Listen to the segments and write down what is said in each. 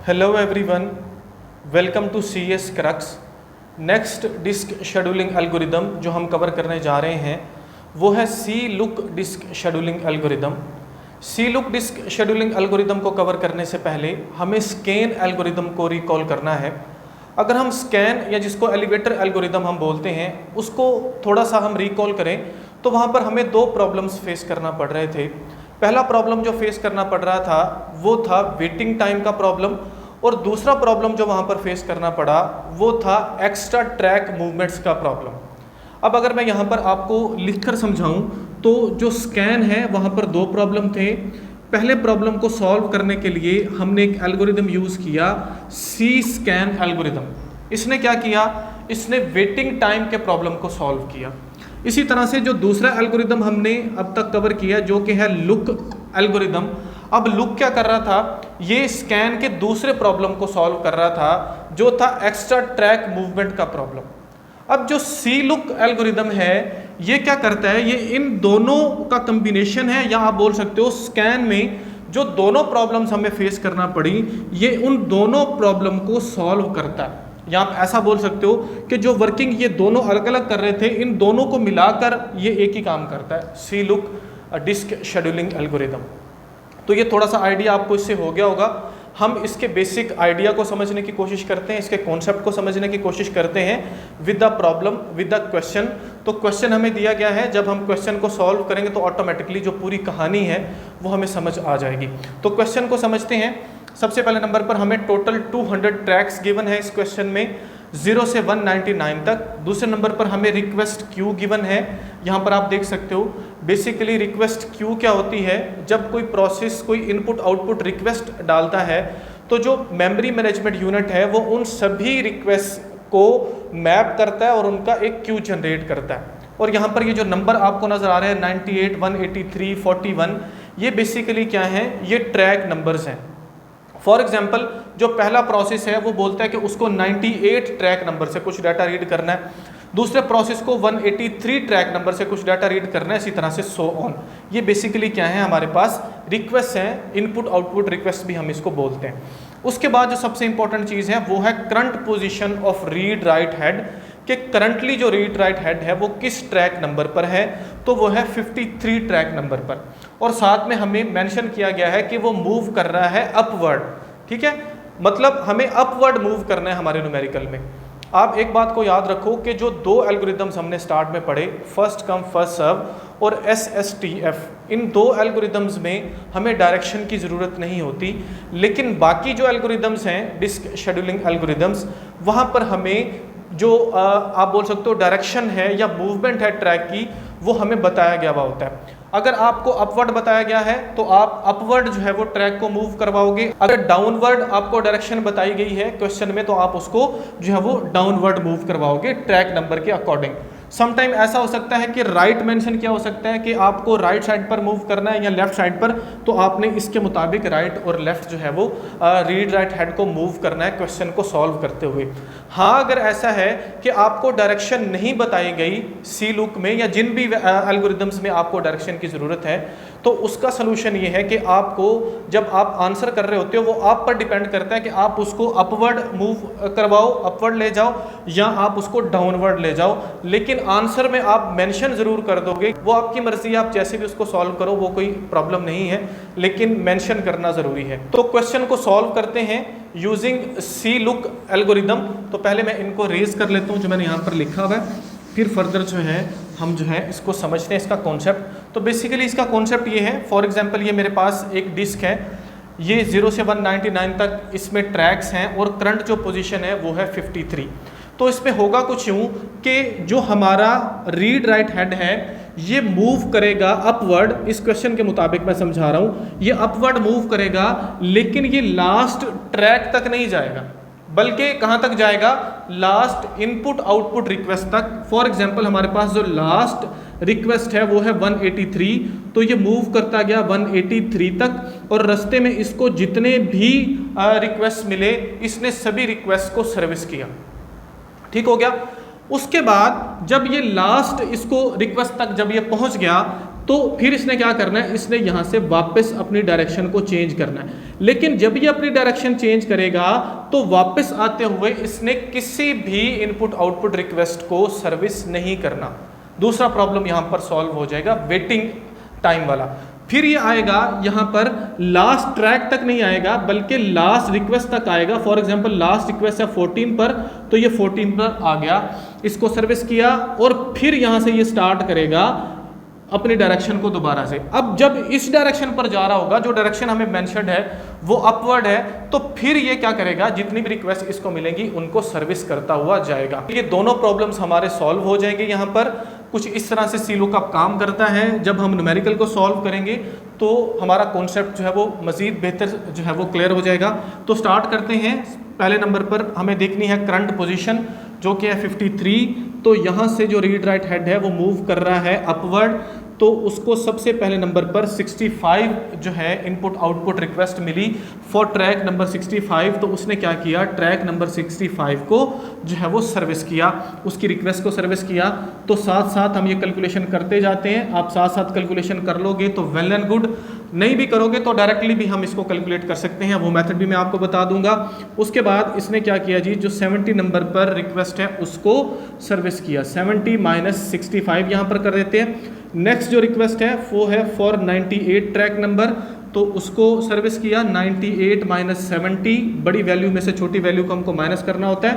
Hello everyone, welcome to C S Crux. Next disk scheduling algorithm जो हम cover करने जा रहे हैं वो है C look disk scheduling algorithm. C look disk scheduling algorithm को कवर करने से पहले हमें स्कैन एल्गोरिदम को रिकॉल करना है। अगर हम स्कैन या जिसको एलिवेटर एल्गोरिदम हम बोलते हैं उसको थोड़ा सा हम रिकॉल करें तो वहाँ पर हमें दो प्रॉब्लम्स फेस करना पड़ रहे थे। पहला प्रॉब्लम जो फेस करना पड़ रहा था वो था वेटिंग टाइम का प्रॉब्लम, और दूसरा प्रॉब्लम जो वहाँ पर फेस करना पड़ा वो था एक्स्ट्रा ट्रैक मूवमेंट्स का प्रॉब्लम। अब अगर मैं यहाँ पर आपको लिखकर समझाऊँ तो जो स्कैन है वहाँ पर दो प्रॉब्लम थे। पहले प्रॉब्लम को सॉल्व करने के लिए हमने एक एल्गोरिदम यूज़ किया, सी स्कैन एल्गोरिदम। इसने क्या किया, इसने वेटिंग टाइम के प्रॉब्लम को सॉल्व किया। इसी तरह से जो दूसरा एल्गोरिदम हमने अब तक कवर किया जो कि है लुक एल्गोरिदम। अब लुक क्या कर रहा था, ये स्कैन के दूसरे प्रॉब्लम को सॉल्व कर रहा था जो था एक्स्ट्रा ट्रैक मूवमेंट का प्रॉब्लम। अब जो सी लुक एल्गोरिदम है ये क्या करता है, ये इन दोनों का कॉम्बिनेशन है, या आप बोल सकते हो स्कैन में जो दोनों प्रॉब्लम्स हमें फेस करना पड़ी ये उन दोनों प्रॉब्लम को सॉल्व करता है। या आप ऐसा बोल सकते हो कि जो वर्किंग ये दोनों अलग अलग कर रहे थे इन दोनों को मिलाकर ये एक ही काम करता है, C look disk scheduling algorithm. तो ये थोड़ा सा आइडिया आपको इससे हो गया होगा। हम इसके बेसिक आइडिया को समझने की कोशिश करते हैं, इसके कॉन्सेप्ट को समझने की कोशिश करते हैं with the problem, with the question. तो क्वेश्चन हमें दिया गया है, जब हम क्वेश्चन को सॉल्व करेंगे तो ऑटोमेटिकली जो पूरी कहानी है वो हमें समझ आ जाएगी। तो क्वेश्चन को समझते हैं। सबसे पहले नंबर पर हमें टोटल 200 ट्रैक्स गिवन है इस क्वेश्चन में 0 से 199 तक। दूसरे नंबर पर हमें रिक्वेस्ट क्यू गिवन है। यहाँ पर आप देख सकते हो बेसिकली रिक्वेस्ट क्यू क्या होती है, जब कोई प्रोसेस कोई इनपुट आउटपुट रिक्वेस्ट डालता है तो जो मेमोरी मैनेजमेंट यूनिट है वो उन सभी रिक्वेस्ट को मैप करता है और उनका एक क्यू जनरेट करता है। और यहाँ पर ये जो नंबर आपको नज़र आ रहे हैं 98, 183, 41, ये बेसिकली क्या हैं, ये ट्रैक नंबर्स हैं। फॉर एग्जाम्पल जो पहला प्रोसेस है वो बोलता है कि उसको 98 ट्रैक नंबर से कुछ डाटा रीड करना है, दूसरे प्रोसेस को 183 ट्रैक नंबर से कुछ डाटा रीड करना है, इसी तरह से सो ऑन। ये बेसिकली क्या है, हमारे पास रिक्वेस्ट हैं, इनपुट आउटपुट रिक्वेस्ट भी हम इसको बोलते हैं। उसके बाद जो सबसे इंपॉर्टेंट चीज़ है वो है current position of read write head, कि करंटली जो रीड राइट हेड है वो किस ट्रैक नंबर पर है, तो वो है 53 ट्रैक नंबर पर। और साथ में हमें मेंशन किया गया है कि वो मूव कर रहा है अपवर्ड। ठीक है, मतलब हमें अपवर्ड मूव करना है हमारे न्यूमेरिकल में। आप एक बात को याद रखो कि जो दो एल्गोरिदम्स हमने स्टार्ट में पढ़े, फर्स्ट कम फर्स्ट सर्व और SSTF, इन दो एल्गोरिदम्स में हमें डायरेक्शन की ज़रूरत नहीं होती, लेकिन बाकी जो एल्गोरिदम्स हैं डिस्क शेड्यूलिंग एल्गोरिदम्स, वहाँ पर हमें जो आप बोल सकते हो डायरेक्शन है या मूवमेंट है ट्रैक की, वो हमें बताया गया हुआ होता है। अगर आपको अपवर्ड बताया गया है तो आप अपवर्ड जो है वो ट्रैक को मूव करवाओगे। अगर डाउनवर्ड आपको डायरेक्शन बताई गई है क्वेश्चन में तो आप उसको जो है वो डाउनवर्ड मूव करवाओगे ट्रैक नंबर के अकॉर्डिंग। समटाइम ऐसा हो सकता है कि राइट मेंशन किया हो सकता है कि आपको राइट साइड पर मूव करना है या लेफ्ट साइड पर, तो आपने इसके मुताबिक राइट और लेफ्ट जो है वो रीड राइट हेड को मूव करना है क्वेश्चन को सॉल्व करते हुए। हाँ, अगर ऐसा है कि आपको डायरेक्शन नहीं बताई गई सी लुक में या जिन भी एल्गोरिदम्स में आपको डायरेक्शन की ज़रूरत है, तो उसका सलूशन ये है कि आपको जब आप आंसर कर रहे होते हो वो आप पर डिपेंड करता है कि आप उसको अपवर्ड मूव करवाओ, अपवर्ड ले जाओ, या आप उसको डाउनवर्ड ले जाओ। लेकिन आंसर में आप मेंशन ज़रूर कर दोगे, वो आपकी मर्जी है, आप जैसे भी उसको सॉल्व करो वो कोई प्रॉब्लम नहीं है, लेकिन मेंशन करना ज़रूरी है। तो क्वेश्चन को सॉल्व करते हैं यूजिंग सी लुक एल्गोरिदम। तो पहले मैं इनको रेज कर लेता हूँ जो मैंने यहाँ पर लिखा हुआ है, फिर फर्दर जो है हम जो है इसको समझते हैं इसका कॉन्सेप्ट। तो बेसिकली इसका कॉन्सेप्ट ये है, फॉर एग्जांपल ये मेरे पास एक डिस्क है, ये 0 से 199 तक इसमें ट्रैक्स हैं और करंट जो पोजीशन है वो है 53। तो इसमें होगा कुछ यूँ कि जो हमारा रीड राइट हेड है ये मूव करेगा अपवर्ड, इस क्वेश्चन के मुताबिक मैं समझा रहा हूँ, ये अपवर्ड मूव करेगा, लेकिन ये लास्ट ट्रैक तक नहीं जाएगा, बल्कि कहाँ तक जाएगा, लास्ट इनपुट आउटपुट रिक्वेस्ट तक। फॉर एग्जांपल हमारे पास जो लास्ट रिक्वेस्ट है वो है 183, तो ये मूव करता गया 183 तक, और रास्ते में इसको जितने भी रिक्वेस्ट मिले इसने सभी रिक्वेस्ट को सर्विस किया। ठीक हो गया। उसके बाद जब ये लास्ट इसको रिक्वेस्ट तक जब ये पहुंच गया तो फिर इसने क्या करना है, इसने यहाँ से वापस अपनी डायरेक्शन को चेंज करना है। लेकिन जब ये अपनी डायरेक्शन चेंज करेगा तो वापस आते हुए इसने किसी भी इनपुट आउटपुट रिक्वेस्ट को सर्विस नहीं करना। दूसरा प्रॉब्लम यहाँ पर सॉल्व हो जाएगा, वेटिंग टाइम वाला। फिर ये आएगा यहाँ पर लास्ट ट्रैक तक नहीं आएगा बल्कि लास्ट रिक्वेस्ट तक आएगा। फॉर एग्जांपल लास्ट रिक्वेस्ट है 14 पर, तो ये 14 पर आ गया, इसको सर्विस किया और फिर यहाँ से ये स्टार्ट करेगा अपनी डायरेक्शन को दोबारा से। अब जब इस डायरेक्शन पर जा रहा होगा, जो डायरेक्शन हमें मेंशन्ड है वो अपवर्ड है, तो फिर ये क्या करेगा, जितनी भी रिक्वेस्ट इसको मिलेंगी उनको सर्विस करता हुआ जाएगा। ये दोनों प्रॉब्लम्स हमारे सॉल्व हो जाएंगे। यहाँ पर कुछ इस तरह से सी लुकअप काम करता है। जब हम न्यूमेरिकल को सॉल्व करेंगे तो हमारा कॉन्सेप्ट जो है वो मज़ीद बेहतर जो है वो क्लियर हो जाएगा। तो स्टार्ट करते हैं। पहले नंबर पर हमें देखनी है करंट पोजीशन जो कि है 53। तो यहाँ से जो रीड राइट हेड है वो मूव कर रहा है अपवर्ड, तो उसको सबसे पहले नंबर पर 65 जो है इनपुट आउटपुट रिक्वेस्ट मिली फॉर ट्रैक नंबर 65। तो उसने क्या किया, ट्रैक नंबर 65 को जो है वो सर्विस किया, उसकी रिक्वेस्ट को सर्विस किया। तो साथ साथ हम ये कैलकुलेशन करते जाते हैं। आप साथ साथ कैलकुलेशन कर लोगे तो वेल एंड गुड, नहीं भी करोगे तो डायरेक्टली भी हम इसको कैलकुलेट कर सकते हैं, वो मेथड भी मैं आपको बता दूंगा। उसके बाद इसने क्या किया जी, जो 70 नंबर पर रिक्वेस्ट है उसको सर्विस किया। 70 माइनस 65 यहाँ पर कर देते हैं। नेक्स्ट जो रिक्वेस्ट है वो है फॉर 98 ट्रैक नंबर, तो उसको सर्विस किया। 98 माइनस 70, बड़ी वैल्यू में से छोटी वैल्यू को हमको माइनस करना होता है।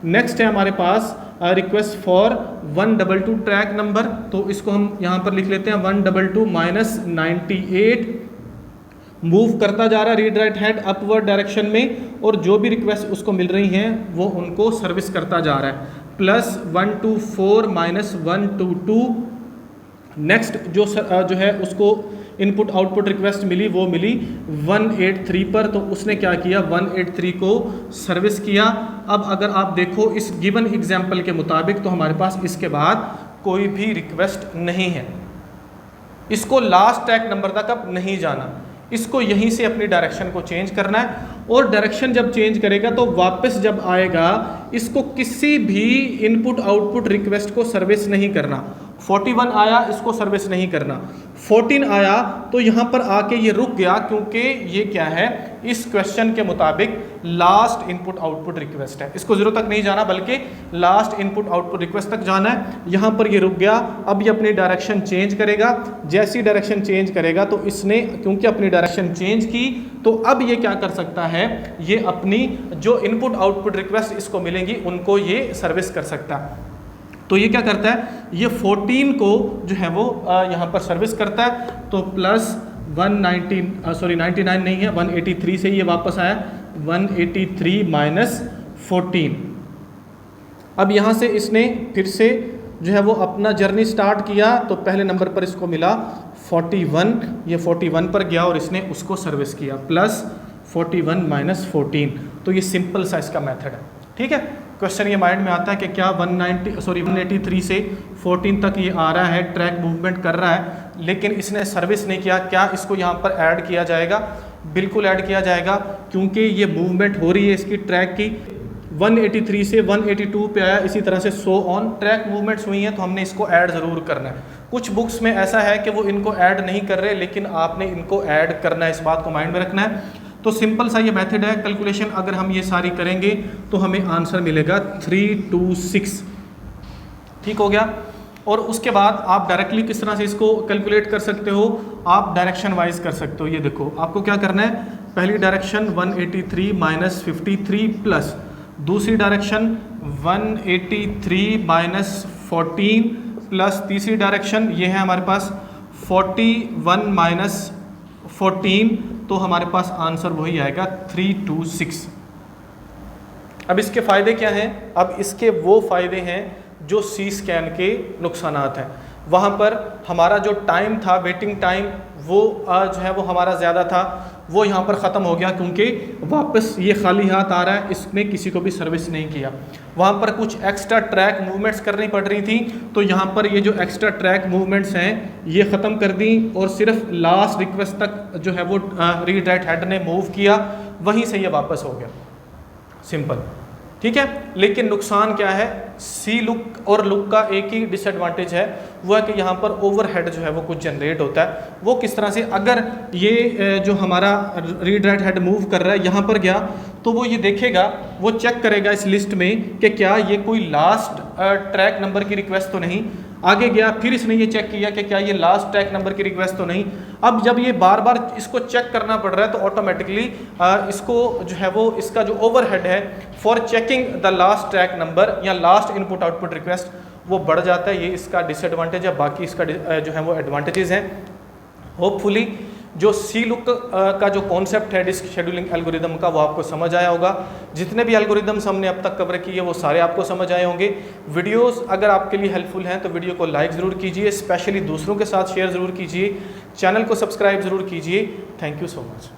नेक्स्ट है हमारे पास रिक्वेस्ट फॉर 122 ट्रैक नंबर, तो इसको हम यहाँ पर लिख लेते हैं 122 माइनस 98। मूव करता जा रहा है read write head upward direction में, और जो भी रिक्वेस्ट उसको मिल रही हैं वो उनको सर्विस करता जा रहा है। Plus 124 minus 122। नेक्स्ट जो है उसको इनपुट आउटपुट रिक्वेस्ट मिली, वो मिली 183 पर, तो उसने क्या किया, 183 को सर्विस किया। अब अगर आप देखो इस गिवन एग्जाम्पल के मुताबिक तो हमारे पास इसके बाद कोई भी रिक्वेस्ट नहीं है। इसको लास्ट ट्रैक नंबर तक अब नहीं जाना, इसको यहीं से अपनी डायरेक्शन को चेंज करना है। और डायरेक्शन जब चेंज करेगा तो वापस जब आएगा इसको किसी भी इनपुट आउटपुट रिक्वेस्ट को सर्विस नहीं करना। 41 आया, इसको सर्विस नहीं करना। 14 आया तो यहाँ पर आके ये रुक गया, क्योंकि ये क्या है, इस क्वेश्चन के मुताबिक लास्ट इनपुट आउटपुट रिक्वेस्ट है। इसको 0 तक नहीं जाना बल्कि लास्ट इनपुट आउटपुट रिक्वेस्ट तक जाना है। यहाँ पर ये रुक गया। अब ये अपनी डायरेक्शन चेंज करेगा। जैसी डायरेक्शन चेंज करेगा तो इसने क्योंकि अपनी डायरेक्शन चेंज की, तो अब ये क्या कर सकता है, ये अपनी जो इनपुट आउटपुट रिक्वेस्ट इसको मिलेंगी उनको ये सर्विस कर सकता है। तो ये क्या करता है, ये 14 को जो है वो यहाँ पर सर्विस करता है। तो प्लस 99 नहीं है, 183 से ये वापस आया, 183 माइनस 14। अब यहाँ से इसने फिर से जो है वो अपना जर्नी स्टार्ट किया। तो पहले नंबर पर इसको मिला 41, ये 41 पर गया और इसने उसको सर्विस किया, प्लस 41 माइनस 14। तो ये सिंपल सा इसका मेथड है। ठीक है, क्वेश्चन ये माइंड में आता है कि क्या 183 से 14 तक ये आ रहा है, ट्रैक मूवमेंट कर रहा है, लेकिन इसने सर्विस नहीं किया, क्या इसको यहाँ पर ऐड किया जाएगा? बिल्कुल ऐड किया जाएगा, क्योंकि ये मूवमेंट हो रही है इसकी ट्रैक की। 183 से 182 पे आया, इसी तरह से सो ऑन ट्रैक मूवमेंट्स हुई हैं, तो हमने इसको ऐड ज़रूर करना है। कुछ बुक्स में ऐसा है कि वो इनको ऐड नहीं कर रहे, लेकिन आपने इनको ऐड करना है, इस बात को माइंड में रखना है। तो सिंपल सा ये मेथड है। कैलकुलेशन अगर हम ये सारी करेंगे तो हमें आंसर मिलेगा 326। ठीक हो गया। और उसके बाद आप डायरेक्टली किस तरह से इसको कैलकुलेट कर सकते हो, आप डायरेक्शन वाइज कर सकते हो। ये देखो आपको क्या करना है, पहली डायरेक्शन 183 माइनस 53 प्लस दूसरी डायरेक्शन 183 माइनस 14 प्लस तीसरी डायरेक्शन ये है हमारे पास 41 माइनस 14, तो हमारे पास आंसर वही आएगा 326। अब इसके फ़ायदे क्या हैं? अब इसके वो फ़ायदे हैं जो सी स्कैन के नुकसानात हैं। वहाँ पर हमारा जो टाइम था, वेटिंग टाइम, वो जो है वो हमारा ज़्यादा था, वो यहाँ पर ख़त्म हो गया, क्योंकि वापस ये खाली हाथ आ रहा है, इसने किसी को भी सर्विस नहीं किया। वहाँ पर कुछ एक्स्ट्रा ट्रैक मूवमेंट्स करनी पड़ रही थी, तो यहाँ पर ये जो एक्स्ट्रा ट्रैक मूवमेंट्स हैं ये ख़त्म कर दी, और सिर्फ लास्ट रिक्वेस्ट तक जो है वो रीड राइट हेड ने मूव किया, वहीं से ये वापस हो गया। सिंपल। ठीक है। लेकिन नुकसान क्या है, सी लुक और लुक का एक ही डिसएडवांटेज है, वो है कि यहाँ पर ओवरहेड जो है वो कुछ जनरेट होता है। वो किस तरह से, अगर ये जो हमारा रीड राइट हेड मूव कर रहा है यहाँ पर गया, तो वो ये देखेगा, वो चेक करेगा इस लिस्ट में कि क्या ये कोई लास्ट ट्रैक नंबर की रिक्वेस्ट तो नहीं। आगे गया, फिर इसने ये चेक किया कि क्या ये लास्ट ट्रैक नंबर की रिक्वेस्ट तो नहीं। अब जब ये बार बार इसको चेक करना पड़ रहा है, तो ऑटोमेटिकली इसको जो है वो इसका जो ओवरहेड है for checking the last track number या लास्ट इनपुट आउटपुट रिक्वेस्ट, वो बढ़ जाता है। ये इसका डिसएडवांटेज है, बाकी इसका जो है वो एडवांटेजेस हैं। होपफुली जो सी लुक का जो कॉन्सेप्ट है डिस्क शेड्यूलिंग एल्गोरिदम का, वो आपको समझ आया होगा। जितने भी एल्गोरिदम्स हमने अब तक कवर किए वो सारे आपको समझ आए होंगे। वीडियोस अगर आपके लिए हेल्पफुल हैं तो वीडियो को लाइक ज़रूर कीजिए, स्पेशली दूसरों के साथ शेयर ज़रूर कीजिए, चैनल को सब्सक्राइब ज़रूर कीजिए। Thank you so much.